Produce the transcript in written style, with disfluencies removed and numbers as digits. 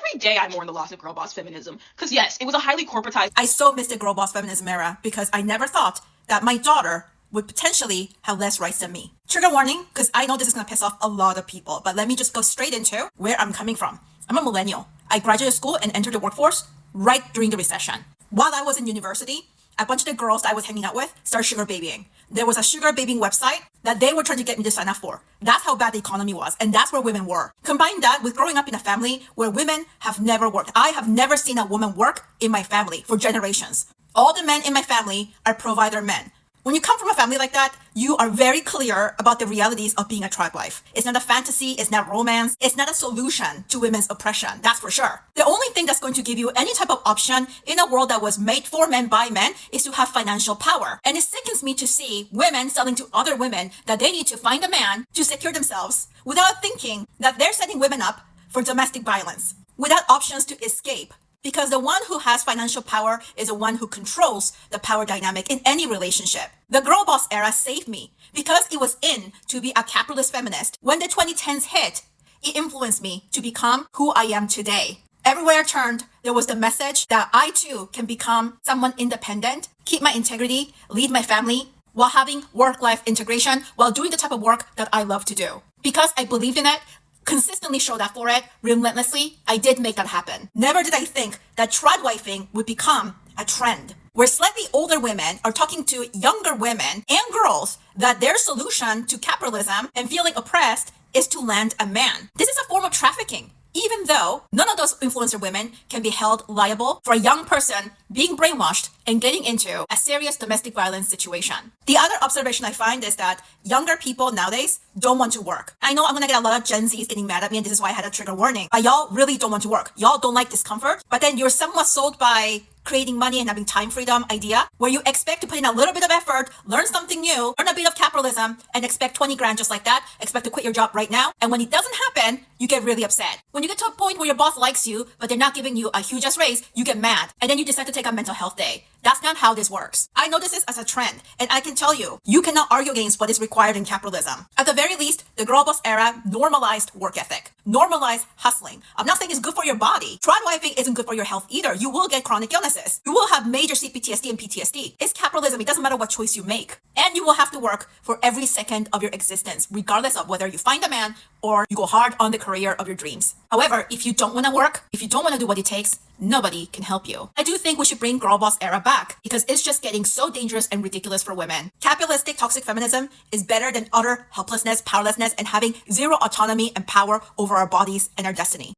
every day I mourn the loss of girl boss feminism. Because yes, it was a highly corporatized. I so missed the girl boss feminism era because I never thought that my daughter would potentially have less rights than me. Trigger warning, because I know this is going to piss off a lot of people, but let me just go straight into where I'm coming from. I'm a millennial. I graduated school and entered the workforce right during the recession. While I was in university, a bunch of the girls that I was hanging out with started sugar babying. There was a sugar babying website that they were trying to get me to sign up for. That's how bad the economy was, and that's where women were. Combine that with growing up in a family where women have never worked. I have never seen a woman work in my family for generations. All the men in my family are provider men. When you come from a family like that, you are very clear about the realities of being a tribe wife. It's not a fantasy, it's not romance, it's not a solution to women's oppression, that's for sure. The only thing that's going to give you any type of option in a world that was made for men by men is to have financial power. And it sickens me to see women selling to other women that they need to find a man to secure themselves without thinking that they're setting women up for domestic violence, without options to escape. Because the one who has financial power is the one who controls the power dynamic in any relationship. The girl boss era saved me because it was in to be a capitalist feminist. When the 2010s hit, it influenced me to become who I am today. Everywhere I turned, there was the message that I too can become someone independent, keep my integrity, lead my family, while having work-life integration, while doing the type of work that I love to do. Because I believed in it, consistently showed up for it relentlessly, I did make that happen. Never did I think that tradwifing would become a trend, where slightly older women are talking to younger women and girls that their solution to capitalism and feeling oppressed is to land a man. This is a form of trafficking. Even though none of those influencer women can be held liable for a young person being brainwashed and getting into a serious domestic violence situation. The other observation I find is that younger people nowadays don't want to work. I know I'm gonna get a lot of Gen Zs getting mad at me, and this is why I had a trigger warning. But y'all really don't want to work. Y'all don't like discomfort, but then you're somewhat sold by creating money and having time freedom idea, where you expect to put in a little bit of effort, learn something new, learn a bit of capitalism, and expect 20 grand just like that, expect to quit your job right now. And when it doesn't happen, you get really upset. When you get to a point where your boss likes you, but they're not giving you a huge ass raise, you get mad. And then you decide to take a mental health day. That's not how this works. I know this is as a trend, and I can tell you, you cannot argue against what is required in capitalism. At the very least, the girl boss era normalized work ethic, normalized hustling. I'm not saying it's good for your body. Tradwifing isn't good for your health either. You will get chronic illnesses. You will have major CPTSD and PTSD. It's capitalism. It doesn't matter what choice you make. And you will have to work for every second of your existence, regardless of whether you find a man or you go hard on the career of your dreams. However, if you don't want to work, if you don't want to do what it takes, nobody can help you. I do think we should bring girl boss era back because it's just getting so dangerous and ridiculous for women. Capitalistic toxic feminism is better than utter helplessness, powerlessness, and having zero autonomy and power over our bodies and our destiny.